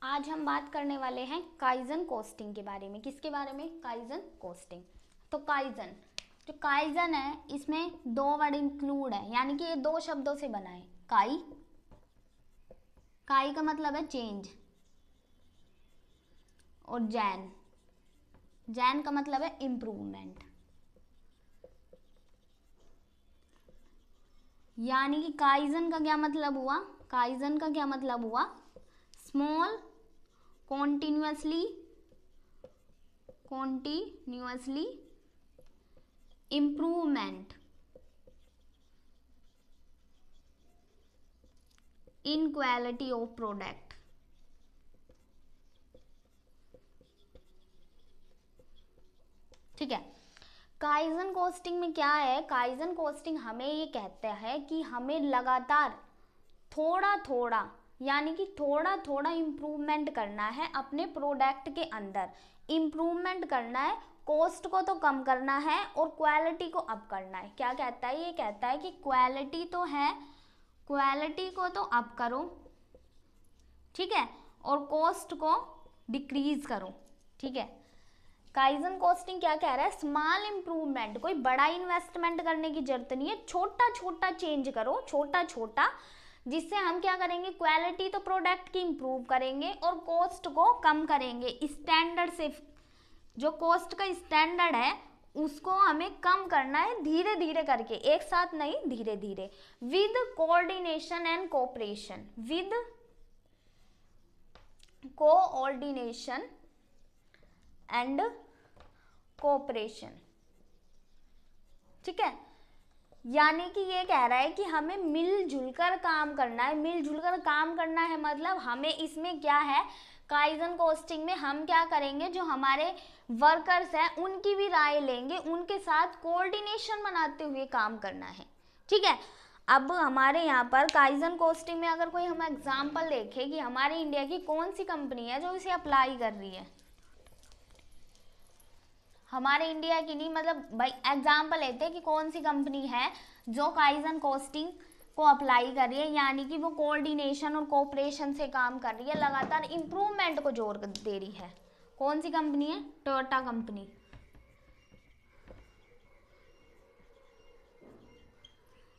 आज हम बात करने वाले हैं काइजन कोस्टिंग के बारे में। किसके बारे में? Kaizen costing. तो काइजन, जो काइजन है इसमें दो वर्ड इंक्लूड है, यानी कि ये दो शब्दों से बना है। काई, काई का मतलब है चेंज, और जैन, जैन का मतलब है इम्प्रूवमेंट। यानी कि काइजन का क्या मतलब हुआ? काइजन का क्या मतलब हुआ? Small continuously improvement in quality of product। ठीक है। काइजन कोस्टिंग में क्या है? काइजन कोस्टिंग हमें ये कहता है कि हमें लगातार थोड़ा थोड़ा, यानी कि थोड़ा थोड़ा इम्प्रूवमेंट करना है अपने प्रोडक्ट के अंदर। इम्प्रूवमेंट करना है, कॉस्ट को तो कम करना है और क्वालिटी को अप करना है। क्या कहता है? ये कहता है कि क्वालिटी तो है, क्वालिटी को तो अप करो, ठीक है, और कॉस्ट को डिक्रीज करो। ठीक है। काइजन कोस्टिंग क्या कह रहा है? स्मॉल इम्प्रूवमेंट, कोई बड़ा इन्वेस्टमेंट करने की जरूरत नहीं है, छोटा छोटा चेंज करो, छोटा छोटा, जिससे हम क्या करेंगे? क्वालिटी तो प्रोडक्ट की इम्प्रूव करेंगे और कॉस्ट को कम करेंगे। स्टैंडर्ड से, जो कॉस्ट का स्टैंडर्ड है उसको हमें कम करना है, धीरे धीरे करके, एक साथ नहीं, धीरे धीरे, with coordination and cooperation, with coordination and cooperation. ठीक है। यानी कि ये कह रहा है कि हमें मिलजुल कर काम करना है। मिलजुल कर काम करना है मतलब हमें इसमें क्या है? काइजन कोस्टिंग में हम क्या करेंगे? जो हमारे वर्कर्स हैं उनकी भी राय लेंगे, उनके साथ कोऑर्डिनेशन बनाते हुए काम करना है। ठीक है। अब हमारे यहाँ पर काइजन कोस्टिंग में अगर कोई हम एग्जाम्पल देखें कि हमारे इंडिया की कौन सी कंपनी है जो इसे अप्लाई कर रही है, हमारे इंडिया की नहीं, मतलब भाई एग्जाम्पल लेते हैं कि कौन सी कंपनी है जो काइजन कोस्टिंग को अप्लाई कर रही है, यानी कि वो कोऑर्डिनेशन और कोऑपरेशन से काम कर रही है, लगातार इंप्रूवमेंट को जोर दे रही है। कौन सी कंपनी है? Toyota company.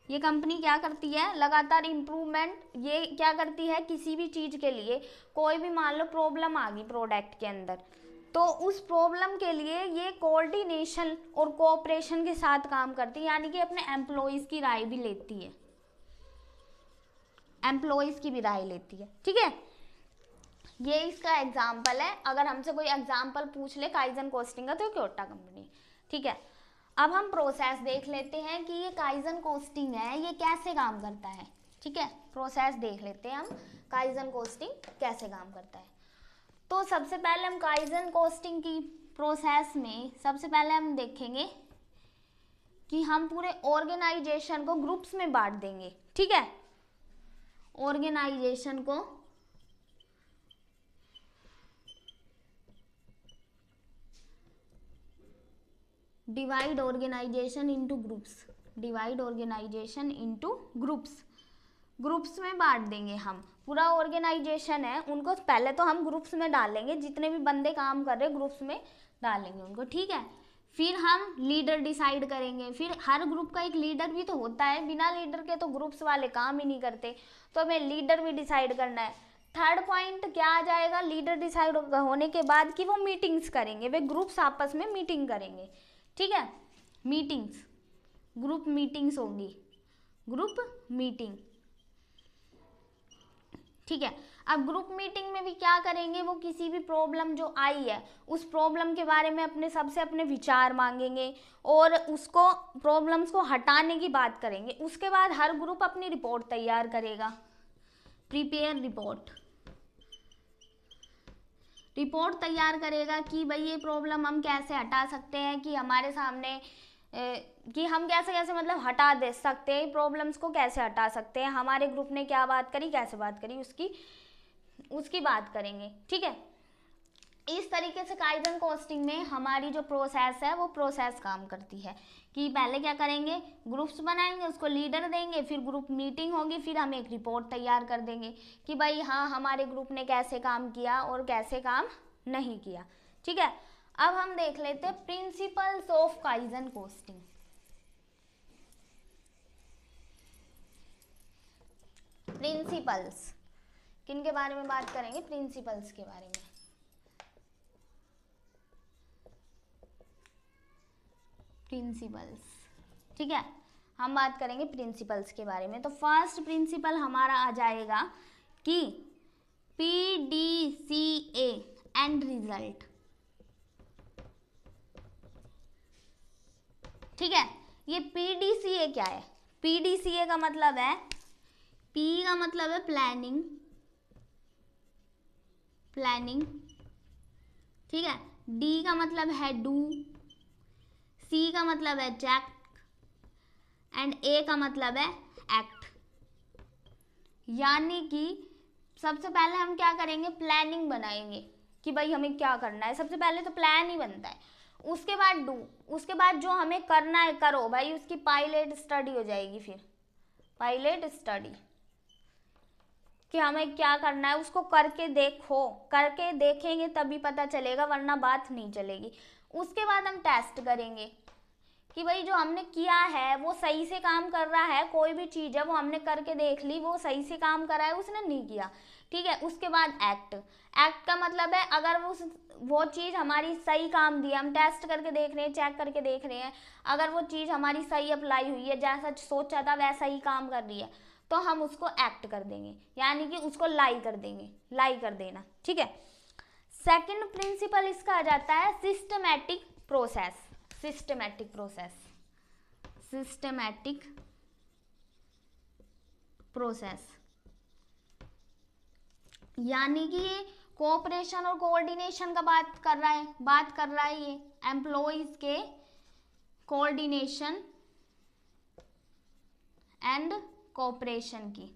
ये कंपनी क्या करती है? लगातार इम्प्रूवमेंट। ये क्या करती है? किसी भी चीज के लिए, कोई भी मान लो प्रॉब्लम आ गई प्रोडक्ट के अंदर, तो उस प्रॉब्लम के लिए ये कोऑर्डिनेशन और कोऑपरेशन के साथ काम करती है, यानी कि अपने एम्प्लॉइज की राय भी लेती है, एम्प्लॉइज की भी राय लेती है। ठीक है। ये इसका एग्जाम्पल है। अगर हमसे कोई एग्जाम्पल पूछ ले काइजन कोस्टिंग का तो टोयोटा कंपनी। ठीक है। अब हम प्रोसेस देख लेते हैं कि ये काइजन कोस्टिंग है ये कैसे काम करता है। ठीक है। प्रोसेस देख लेते हैं हम, काइजन कोस्टिंग कैसे काम करता है। तो सबसे पहले हम काइजन कोस्टिंग की प्रोसेस में सबसे पहले हम देखेंगे कि हम पूरे ऑर्गेनाइजेशन को ग्रुप्स में बांट देंगे। ठीक है। ऑर्गेनाइजेशन को divide organisation into groups, divide organisation into groups, groups में बांट देंगे हम। पूरा ऑर्गेनाइजेशन है उनको पहले तो हम ग्रुप्स में डालेंगे, जितने भी बंदे काम कर रहे हैं ग्रुप्स में डालेंगे उनको। ठीक है। फिर हम लीडर डिसाइड करेंगे। फिर हर ग्रुप का एक लीडर भी तो होता है, बिना लीडर के तो ग्रुप्स वाले काम ही नहीं करते, तो हमें लीडर भी डिसाइड करना है। थर्ड पॉइंट क्या आ जाएगा लीडर डिसाइड होने के बाद? कि वो मीटिंग्स करेंगे, वे ग्रुप्स आपस में मीटिंग करेंगे। ठीक है। मीटिंग्स, ग्रुप मीटिंग्स होंगी, ग्रुप मीटिंग। ठीक है। अब ग्रुप मीटिंग में भी क्या करेंगे? वो किसी भी प्रॉब्लम जो आई है उस प्रॉब्लम के बारे में अपने सबसे अपने विचार मांगेंगे और उसको प्रॉब्लम्स को हटाने की बात करेंगे। उसके बाद हर ग्रुप अपनी रिपोर्ट तैयार करेगा, प्रिपेयर रिपोर्ट, रिपोर्ट तैयार करेगा कि भाई ये प्रॉब्लम हम कैसे हटा सकते हैं, कि हमारे सामने कि हम कैसे कैसे मतलब हटा दे सकते हैं प्रॉब्लम्स को, कैसे हटा सकते हैं, हमारे ग्रुप ने क्या बात करी, कैसे बात करी, उसकी बात करेंगे। ठीक है। इस तरीके से काइजन कोस्टिंग में हमारी जो प्रोसेस है वो प्रोसेस काम करती है कि पहले क्या करेंगे, ग्रुप्स बनाएंगे, उसको लीडर देंगे, फिर ग्रुप मीटिंग होगी, फिर हम एक रिपोर्ट तैयार कर देंगे कि भाई हाँ हमारे ग्रुप ने कैसे काम किया और कैसे काम नहीं किया। ठीक है, अब हम देख लेते हैं principles of kaizen costing. Principles किन के बारे में बात करेंगे, प्रिंसिपल्स के बारे में। प्रिंसिपल्स, ठीक है, हम बात करेंगे प्रिंसिपल्स के बारे में। तो फर्स्ट प्रिंसिपल हमारा आ जाएगा कि PDCA एंड रिजल्ट। ठीक है, ये PDCA क्या है, PDCA का मतलब है, P का मतलब है प्लानिंग, प्लानिंग, ठीक है, D का मतलब है डू, C का मतलब है चेक एंड A का मतलब है एक्ट। यानी कि सबसे पहले हम क्या करेंगे, प्लानिंग बनाएंगे कि भाई हमें क्या करना है, सबसे पहले तो प्लान ही बनता है, उसके बाद डू, उसके बाद जो हमें करना है करो भाई, उसकी पायलट स्टडी हो जाएगी, फिर पायलट स्टडी कि हमें क्या करना है, उसको करके देखो, करके देखेंगे तभी पता चलेगा, वरना बात नहीं चलेगी। उसके बाद हम टेस्ट करेंगे कि भाई जो हमने किया है वो सही से काम कर रहा है, कोई भी चीज़ है वो हमने करके देख ली, वो सही से काम कर रहा है, उसने नहीं किया, ठीक है। उसके बाद एक्ट, एक्ट का मतलब है अगर वो चीज़ हमारी सही काम दी है, हम टेस्ट करके देख रहे हैं, चेक करके देख रहे हैं, अगर वो चीज़ हमारी सही अप्लाई हुई है, जैसा सोचा था वैसा ही काम कर रही है, तो हम उसको एक्ट कर देंगे, यानी कि उसको लाई कर देंगे, लाई कर देना, ठीक है। सेकंड प्रिंसिपल इसका आ जाता है systematic process, systematic process, systematic process, यानी कि ये कोऑपरेशन और कोऑर्डिनेशन का बात कर रहा है ये एम्प्लॉइज के कोऑर्डिनेशन एंड कोऑपरेशन की।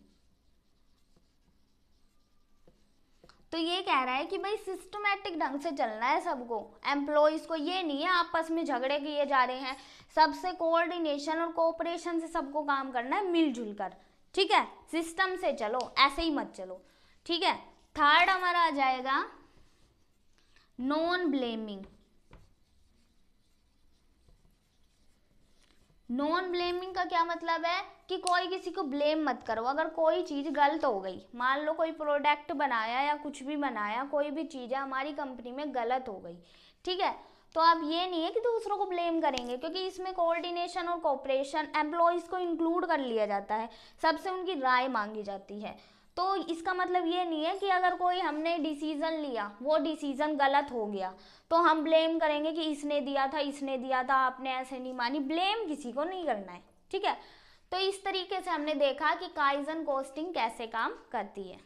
तो ये कह रहा है कि भाई सिस्टमैटिक ढंग से चलना है सबको, एम्प्लॉइज को, ये नहीं है आपस में झगड़े किए जा रहे हैं, सबसे कोऑर्डिनेशन और कोऑपरेशन से सबको काम करना है मिलजुल कर, ठीक है, सिस्टम से चलो, ऐसे ही मत चलो, ठीक है। थर्ड हमारा आ जाएगा नॉन ब्लेमिंग। नॉन ब्लेमिंग का क्या मतलब है कि कोई किसी को ब्लेम मत करो, अगर कोई चीज़ गलत हो गई, मान लो कोई प्रोडक्ट बनाया या कुछ भी बनाया, कोई भी चीज़ है हमारी कंपनी में गलत हो गई, ठीक है, तो अब ये नहीं है कि दूसरों को ब्लेम करेंगे, क्योंकि इसमें कोऑर्डिनेशन और कोऑपरेशन, एम्प्लॉइज को इंक्लूड कर लिया जाता है, सबसे उनकी राय मांगी जाती है। तो इसका मतलब ये नहीं है कि अगर कोई हमने डिसीजन लिया, वो डिसीजन गलत हो गया, तो हम ब्लेम करेंगे कि इसने दिया था, आपने ऐसे नहीं मानी, ब्लेम किसी को नहीं करना है, ठीक है। तो इस तरीके से हमने देखा कि काइजन कोस्टिंग कैसे काम करती है।